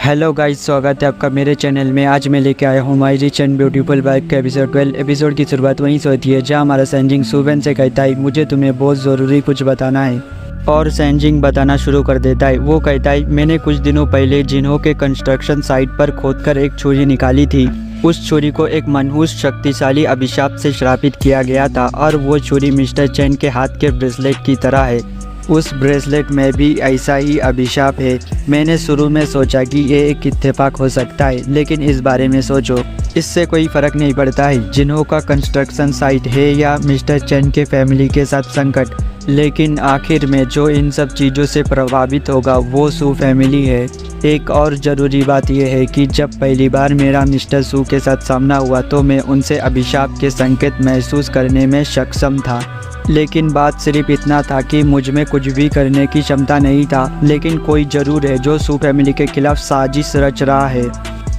Hello guys, स्वागत है आपका मेरे चैनल में। आज मैं लेके आया हूँ माई रिच एंड ब्यूटीफुल वाइफ का एपिसोड 12। एपिसोड की शुरुआत वहीं से होती है जहाँ हमारा सैनजिंग सुवेन से कहता है मुझे तुम्हें बहुत ज़रूरी कुछ बताना है, और सैनजिंग बताना शुरू कर देता है। वो कहता है मैंने कुछ दिनों पहले जिन्हों के कंस्ट्रक्शन साइट पर खोदकर एक छुरी निकाली थी। उस छुरी को एक मनहूस शक्तिशाली अभिशाप से श्रापित किया गया था, और वो छुरी मिस्टर चैन के हाथ के ब्रेसलेट की तरह है। उस ब्रेसलेट में भी ऐसा ही अभिशाप है। मैंने शुरू में सोचा कि ये एक इत्तेफाक हो सकता है, लेकिन इस बारे में सोचो, इससे कोई फ़र्क नहीं पड़ता है जिन्हों का कंस्ट्रक्शन साइट है या मिस्टर चैन के फैमिली के साथ संकट, लेकिन आखिर में जो इन सब चीज़ों से प्रभावित होगा वो सू फैमिली है। एक और ज़रूरी बात यह है कि जब पहली बार मेरा मिस्टर सू के साथ सामना हुआ तो मैं उनसे अभिशाप के संकेत महसूस करने में सक्षम था, लेकिन बात सिर्फ इतना था कि मुझ में कुछ भी करने की क्षमता नहीं था। लेकिन कोई ज़रूर है जो सू फैमिली के खिलाफ साजिश रच रहा है।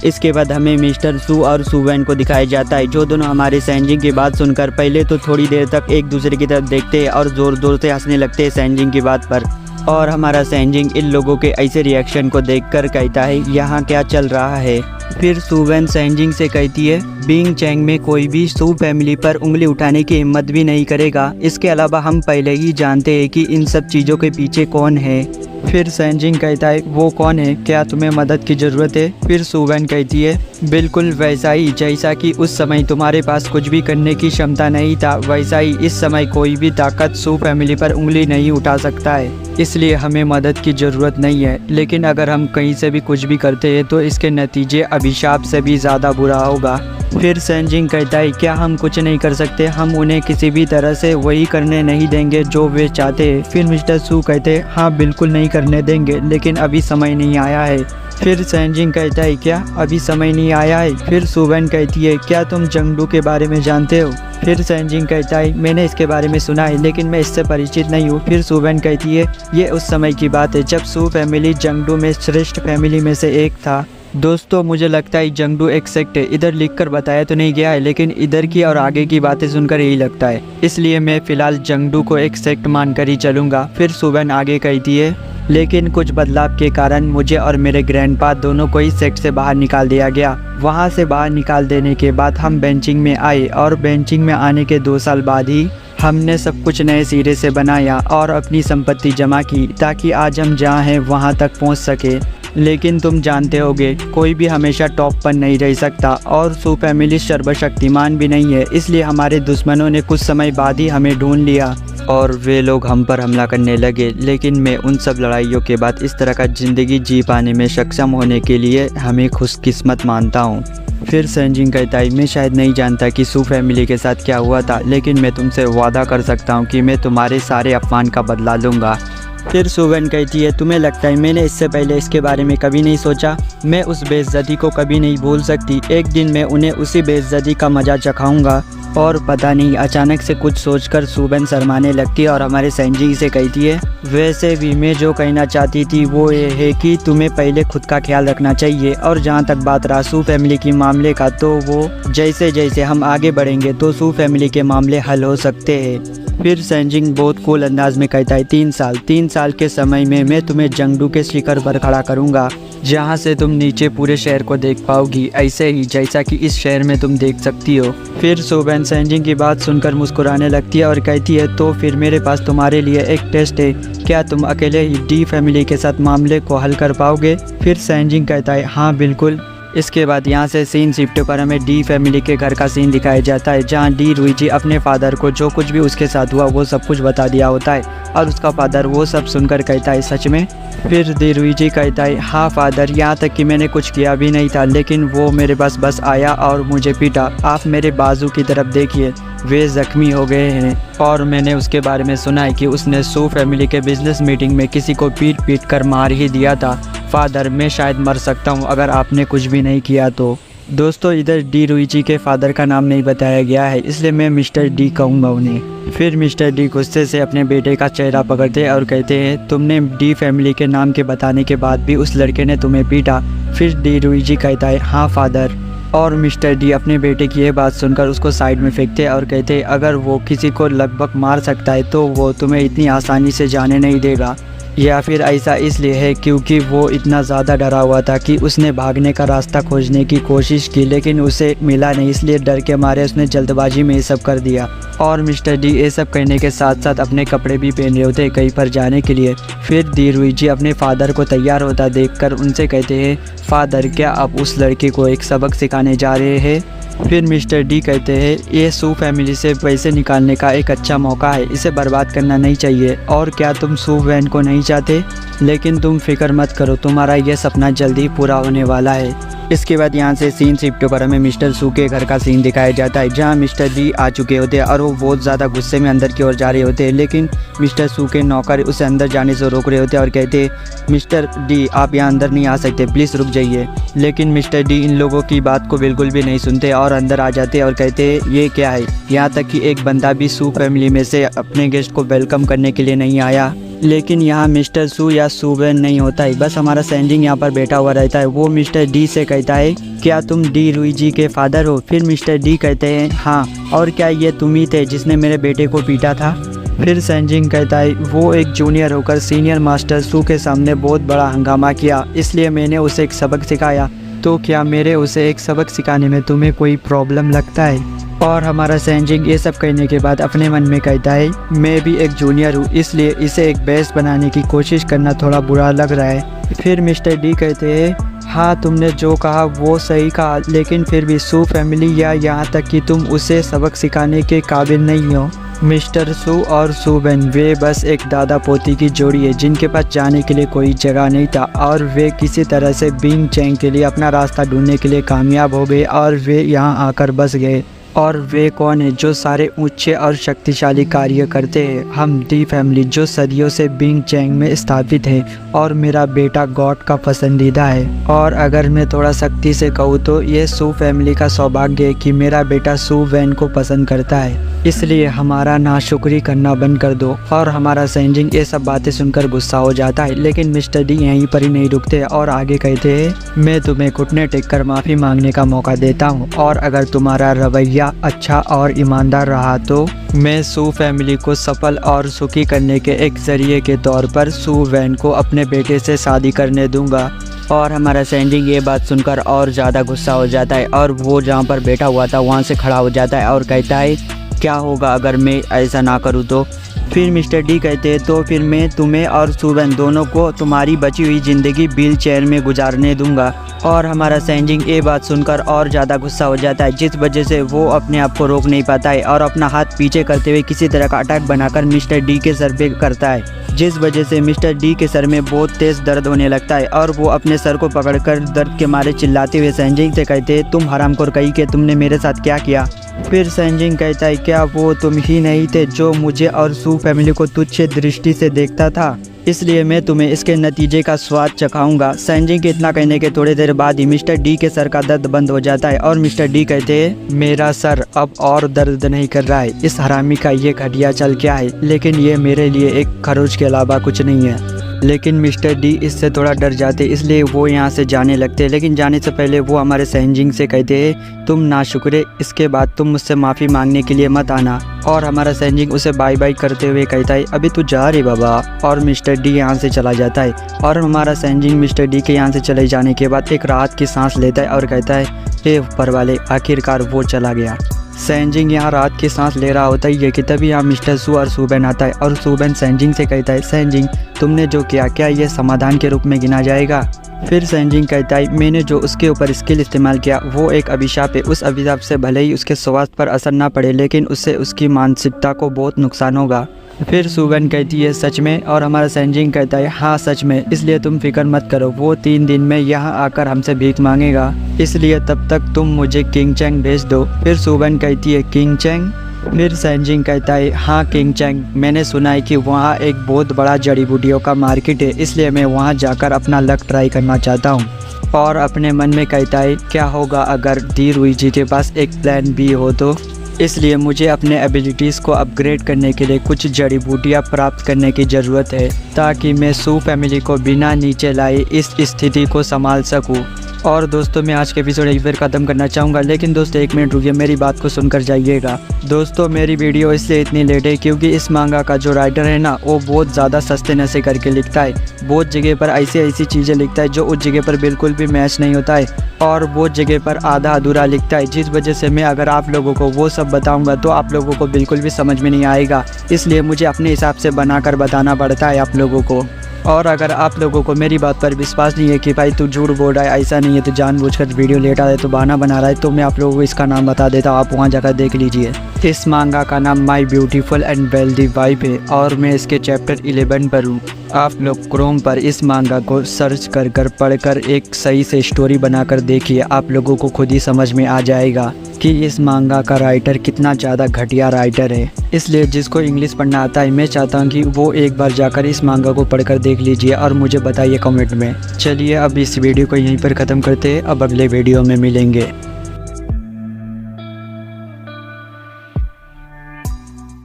इसके बाद हमें मिस्टर सू और सुवेन को दिखाया जाता है, जो दोनों हमारे सैनजिंग की बात सुनकर पहले तो थोड़ी देर तक एक दूसरे की तरफ देखते हैं और ज़ोर ज़ोर से हंसने लगते हैं सैनजिंग की बात पर। और हमारा सैनजिंग इन लोगों के ऐसे रिएक्शन को देखकर कहता है यहाँ क्या चल रहा है। फिर सुवेन सैनजिंग से कहती है बीइंग चैंग में कोई भी सू फैमिली पर उंगली उठाने की हिम्मत भी नहीं करेगा। इसके अलावा हम पहले ही जानते हैं कि इन सब चीज़ों के पीछे कौन है। फिर सैनजिंग कहता है वो कौन है, क्या तुम्हें मदद की ज़रूरत है? फिर सुवेन कहती है बिल्कुल वैसा ही जैसा कि उस समय तुम्हारे पास कुछ भी करने की क्षमता नहीं था, वैसा ही इस समय कोई भी ताकत सू फैमिली पर उंगली नहीं उठा सकता है, इसलिए हमें मदद की ज़रूरत नहीं है। लेकिन अगर हम कहीं से भी कुछ भी करते हैं तो इसके नतीजे अभिशाप से भी ज़्यादा बुरा होगा। फिर सैनजिंग कहता है क्या हम कुछ नहीं कर सकते? हम उन्हें किसी भी तरह से वही करने नहीं देंगे जो वे चाहते हैं। फिर मिस्टर सू कहते हैं हाँ बिल्कुल नहीं करने देंगे, लेकिन अभी समय नहीं आया है। फिर सैनजिंग कहता है क्या अभी समय नहीं आया है? फिर सुवेन कहती है क्या तुम जंगडू के बारे में जानते हो? फिर सैनजिंग कहता है मैंने इसके बारे में सुना है, लेकिन मैं इससे परिचित नहीं हूँ। फिर सुवेन कहती है ये उस समय की बात है जब सू फैमिली जंगडू में श्रेष्ठ फैमिली में से एक था। दोस्तों मुझे लगता है जंगडू एक सेक्ट है। इधर लिखकर बताया तो नहीं गया है, लेकिन इधर की और आगे की बातें सुनकर यही लगता है, इसलिए मैं फ़िलहाल जंगडू को एक सेक्ट मानकर ही चलूँगा। फिर सुवेन आगे कहती है लेकिन कुछ बदलाव के कारण मुझे और मेरे ग्रैंडपा दोनों को इस सेक्ट से बाहर निकाल दिया गया। वहाँ से बाहर निकाल देने के बाद हम बेंचिंग में आए, और बेंचिंग में आने के 2 साल बाद ही हमने सब कुछ नए सिरे से बनाया और अपनी संपत्ति जमा की ताकि आज हम जहाँ हैं वहाँ तक पहुँच सके। लेकिन तुम जानते होगे कोई भी हमेशा टॉप पर नहीं रह सकता, और सू फैमिली सर्वशक्तिमान भी नहीं है, इसलिए हमारे दुश्मनों ने कुछ समय बाद ही हमें ढूंढ लिया और वे लोग हम पर हमला करने लगे। लेकिन मैं उन सब लड़ाइयों के बाद इस तरह का ज़िंदगी जी पाने में सक्षम होने के लिए हमें खुशकिस्मत मानता हूँ। फिर सैनजिंग कहता है मैं शायद नहीं जानता कि सू फैमिली के साथ क्या हुआ था, लेकिन मैं तुमसे वादा कर सकता हूँ कि मैं तुम्हारे सारे अपमान का बदला लूँगा। फिर सुवेन कहती है तुम्हें लगता है मैंने इससे पहले इसके बारे में कभी नहीं सोचा? मैं उस बेइज्जती को कभी नहीं भूल सकती। एक दिन मैं उन्हें उसी बेइज्जती का मजा चखाऊंगा। और पता नहीं अचानक से कुछ सोचकर सुवेन शर्माने लगती है और हमारे सैनजिंग से कहती है वैसे भी मैं जो कहना चाहती थी वो ये है कि तुम्हें पहले खुद का ख्याल रखना चाहिए। और जहाँ तक बात रहा सू फैमिली की मामले का, तो वो जैसे जैसे हम आगे बढ़ेंगे तो सू फैमिली के मामले हल हो सकते हैं। फिर सैनजिंग बहुत कूल अंदाज में कहता है 3 साल के समय में मैं तुम्हें जंगडू के शिखर पर खड़ा करूँगा, जहाँ से तुम नीचे पूरे शहर को देख पाओगी, ऐसे ही जैसा कि इस शहर में तुम देख सकती हो। फिर सुवेन सैनजिंग की बात सुनकर मुस्कुराने लगती है और कहती है तो फिर मेरे पास तुम्हारे लिए एक टेस्ट है, क्या तुम अकेले ही डी फैमिली के साथ मामले को हल कर पाओगे? फिर सैनजिंग कहता है हाँ बिल्कुल। इसके बाद यहाँ से सीन शिफ्ट पर हमें डी फैमिली के घर का सीन दिखाया जाता है, जहाँ डी रुइजी अपने फादर को जो कुछ भी उसके साथ हुआ वो सब कुछ बता दिया होता है, और उसका फादर वो सब सुनकर कहता है सच में? फिर डी रुइजी कहता है हाँ फादर, यहाँ तक कि मैंने कुछ किया भी नहीं था, लेकिन वो मेरे पास बस आया और मुझे पीटा। आप मेरे बाजू की तरफ देखिए, वे ज़ख्मी हो गए हैं। और मैंने उसके बारे में सुना है कि उसने सू फैमिली के बिजनेस मीटिंग में किसी को पीट कर मार ही दिया था। फादर मैं शायद मर सकता हूँ अगर आपने कुछ भी नहीं किया तो। दोस्तों इधर डी रुइजी के फादर का नाम नहीं बताया गया है, इसलिए मैं मिस्टर डी कहूँगा उन्हें। फिर मिस्टर डी गुस्से से अपने बेटे का चेहरा पकड़ते और कहते हैं तुमने डी फैमिली के नाम के बताने के बाद भी उस लड़के ने तुम्हें पीटा? फिर डी रुइजी कहता है हाँ फादर। और मिस्टर डी अपने बेटे की यह बात सुनकर उसको साइड में फेंकते और कहते अगर वो किसी को लगभग मार सकता है तो वो तुम्हें इतनी आसानी से जाने नहीं देगा। या फिर ऐसा इसलिए है क्योंकि वो इतना ज़्यादा डरा हुआ था कि उसने भागने का रास्ता खोजने की कोशिश की लेकिन उसे मिला नहीं, इसलिए डर के मारे उसने जल्दबाजी में ये सब कर दिया। और मिस्टर डी ये सब करने के साथ साथ अपने कपड़े भी पहन रहे होते कहीं पर जाने के लिए। फिर दी अपने फादर को तैयार होता देखकर उनसे कहते हैं, फादर क्या आप उस लड़के को एक सबक सिखाने जा रहे हैं? फिर मिस्टर डी कहते हैं, ये सू फैमिली से पैसे निकालने का एक अच्छा मौका है, इसे बर्बाद करना नहीं चाहिए। और क्या तुम सू वैन को नहीं चाहते? लेकिन तुम फिक्र मत करो, तुम्हारा यह सपना जल्दी पूरा होने वाला है। इसके बाद यहाँ से सीन शिफ्ट होकर हमें मिस्टर सू के घर का सीन दिखाया जाता है, जहाँ मिस्टर डी आ चुके होते हैं और वो बहुत ज़्यादा गुस्से में अंदर की ओर जा रहे होते हैं। लेकिन मिस्टर सू के नौकर उसे अंदर जाने से रोक रहे होते हैं और कहते हैं, मिस्टर डी आप यहाँ अंदर नहीं आ सकते, प्लीज़ रुक जाइए। लेकिन मिस्टर डी इन लोगों की बात को बिल्कुल भी नहीं सुनते और अंदर आ जाते और कहते हैं, ये क्या है? यहाँ तक कि एक बंदा भी सू फैमिली में से अपने गेस्ट को वेलकम करने के लिए नहीं आया। लेकिन यहाँ मिस्टर सू या सूबेन नहीं होता है, बस हमारा सैनजिंग यहाँ पर बैठा हुआ रहता है। वो मिस्टर डी से कहता है, क्या तुम डी रुईजी के फादर हो? फिर मिस्टर डी कहते हैं, हाँ, और क्या ये तुम ही थे जिसने मेरे बेटे को पीटा था? फिर सैनजिंग कहता है, वो एक जूनियर होकर सीनियर मास्टर सू के सामने बहुत बड़ा हंगामा किया, इसलिए मैंने उसे एक सबक सिखाया। तो क्या मेरे उसे एक सबक सिखाने में तुम्हें कोई प्रॉब्लम लगता है? और हमारा सैनजिंग ये सब कहने के बाद अपने मन में कहता है, मैं भी एक जूनियर हूँ, इसलिए इसे एक बेस बनाने की कोशिश करना थोड़ा बुरा लग रहा है। फिर मिस्टर डी कहते हैं, हाँ तुमने जो कहा वो सही कहा, लेकिन फिर भी सू फैमिली या यहाँ तक कि तुम उसे सबक सिखाने के काबिल नहीं हो। मिस्टर सू और सूबेन वे बस एक दादा पोती की जोड़ी है जिनके पास जाने के लिए कोई जगह नहीं था और वे किसी तरह से बिंग चैंग के लिए अपना रास्ता ढूंढने के लिए कामयाब हो गए और वे यहाँ आकर बस गए। और वे कौन है जो सारे ऊंचे और शक्तिशाली कार्य करते हैं? हम डी फैमिली जो सदियों से बिंग चैंग में स्थापित है और मेरा बेटा गॉड का पसंदीदा है। और अगर मैं थोड़ा सख्ती से कहूँ तो ये सू फैमिली का सौभाग्य है कि मेरा बेटा सू वैन को पसंद करता है, इसलिए हमारा नाशुक्री करना बंद कर दो। और हमारा सैनजिंग ये सब बातें सुनकर गुस्सा हो जाता है, लेकिन मिस्टर डी यहीं पर ही नहीं रुकते और आगे कहते हैं, मैं तुम्हें घुटने टेक कर माफ़ी मांगने का मौका देता हूँ और अगर तुम्हारा रवैया अच्छा और ईमानदार रहा तो मैं सू फैमिली को सफल और सुखी करने के एक जरिए के तौर पर सू वैन को अपने बेटे से शादी करने दूंगा। और हमारा सैनजिंग ये बात सुनकर और ज़्यादा गुस्सा हो जाता है और वो जहाँ पर बैठा हुआ था वहाँ से खड़ा हो जाता है और कहता है, क्या होगा अगर मैं ऐसा ना करूँ तो? फिर मिस्टर डी कहते हैं, तो फिर मैं तुम्हें और सूबेन दोनों को तुम्हारी बची हुई ज़िंदगी व्हील चेयर में गुजारने दूंगा। और हमारा सैनजिंग ये बात सुनकर और ज़्यादा गुस्सा हो जाता है, जिस वजह से वो अपने आप को रोक नहीं पाता है और अपना हाथ पीछे करते हुए किसी तरह का अटैक बनाकर मिस्टर डी के सर पे करता है, जिस वजह से मिस्टर डी के सर में बहुत तेज़ दर्द होने लगता है और वो अपने सर को पकड़कर दर्द के मारे चिल्लाते हुए सैनजिंग से कहते हैं, तुम हरामखोर कहीं के तुमने मेरे साथ क्या किया? फिर सैनजिंग कहता है, क्या वो तुम ही नहीं थे जो मुझे और सू फैमिली को तुच्छ दृष्टि से देखता था? इसलिए मैं तुम्हें इसके नतीजे का स्वाद चखाऊंगा। सैनजिंग के इतना कहने के थोड़ी देर बाद ही मिस्टर डी के सर का दर्द बंद हो जाता है और मिस्टर डी कहते हैं, मेरा सर अब और दर्द नहीं कर रहा है। इस हरामी का ये घटिया चल क्या है, लेकिन ये मेरे लिए एक खरोच के अलावा कुछ नहीं है। लेकिन मिस्टर डी इससे थोड़ा डर जाते, इसलिए वो यहाँ से जाने लगते। लेकिन जाने से पहले वो हमारे सैनजिंग से कहते हैं, तुम नाशुक्रे, इसके बाद तुम मुझसे माफ़ी मांगने के लिए मत आना। और हमारा सैनजिंग उसे बाय बाय करते हुए कहता है, अभी तू जा रे बाबा। और मिस्टर डी यहाँ से चला जाता है और हमारा सैनजिंग मिस्टर डी के यहाँ से चले जाने के बाद एक राहत की सांस लेता है और कहता है, हे ऊपर वाले, आखिरकार वो चला गया। सैनजिंग यहाँ रात की सांस ले रहा होता है कि तभी यहाँ मिस्टर सू और सूबेन आता है और सूबेन सैनजिंग से कहता है, सैनजिंग तुमने जो किया क्या ये समाधान के रूप में गिना जाएगा? फिर सैनजिंग कहता है, मैंने जो उसके ऊपर स्किल इस्तेमाल किया वो एक अभिशाप है। उस अभिशाप से भले ही उसके स्वास्थ्य पर असर ना पड़े, लेकिन उससे उसकी मानसिकता को बहुत नुकसान होगा। फिर सूबेन कहती है, सच में? और हमारा सैनजिंग कहता है, हाँ सच में, इसलिए तुम फिक्र मत करो, वो 3 दिन में यहाँ आकर हमसे भीख मांगेगा, इसलिए तब तक तुम मुझे किंग चैंग भेज दो। फिर सूबेन कहती है, किंग चैंग? फिर सैनजिंग कहता है, हाँ किंग चैंग, मैंने सुना है कि वहाँ एक बहुत बड़ा जड़ी बूटियों का मार्केट है, इसलिए मैं वहाँ जाकर अपना लक ट्राई करना चाहता हूँ। और अपने मन में कहता है, क्या होगा अगर डी रुईजी के पास एक प्लान बी हो तो? इसलिए मुझे अपने एबिलिटीज़ को अपग्रेड करने के लिए कुछ जड़ी बूटियाँ प्राप्त करने की ज़रूरत है ताकि मैं सू फैमिली को बिना नीचे लाए इस स्थिति को संभाल सकूँ। और दोस्तों मैं आज के एपिसोड एक बार ख़त्म करना चाहूँगा, लेकिन दोस्तों 1 मिनट रुकिए, मेरी बात को सुनकर जाइएगा। दोस्तों मेरी वीडियो इसलिए इतनी लेट है क्योंकि इस मांगा का जो राइटर है ना, वो बहुत ज़्यादा सस्ते नशे करके लिखता है। बहुत जगह पर ऐसी चीज़ें लिखता है जो उस जगह पर बिल्कुल भी मैच नहीं होता है, और बहुत जगह पर आधा अधूरा लिखता है, जिस वजह से मैं अगर आप लोगों को वो सब बताऊंगा तो आप लोगों को बिल्कुल भी समझ में नहीं आएगा। इसलिए मुझे अपने हिसाब से बनाकर बताना पड़ता है आप लोगों को। और अगर आप लोगों को मेरी बात पर विश्वास नहीं है कि भाई तू झूठ बोल रहा है, ऐसा नहीं है, तो जानबूझकर वीडियो लेट आ रहा है, तो बहाना बना रहा है, तो मैं आप लोगों को इसका नाम बता देता हूँ, आप वहाँ जाकर देख लीजिए। इस मांगा का नाम my beautiful and wealthy wife है और मैं इसके चैप्टर 11 पर हूँ। आप लोग क्रोम पर इस मांगा को सर्च कर पढ़कर एक सही से स्टोरी बनाकर देखिए, आप लोगों को खुद ही समझ में आ जाएगा कि इस मांगा का राइटर कितना ज़्यादा घटिया राइटर है। इसलिए जिसको इंग्लिश पढ़ना आता है, मैं चाहता हूँ कि वो एक बार जाकर इस मांगा को पढ़कर देख लीजिए और मुझे बताइए कमेंट में। चलिए अब इस वीडियो को यहीं पर ख़त्म करते हैं, अब अगले वीडियो में मिलेंगे।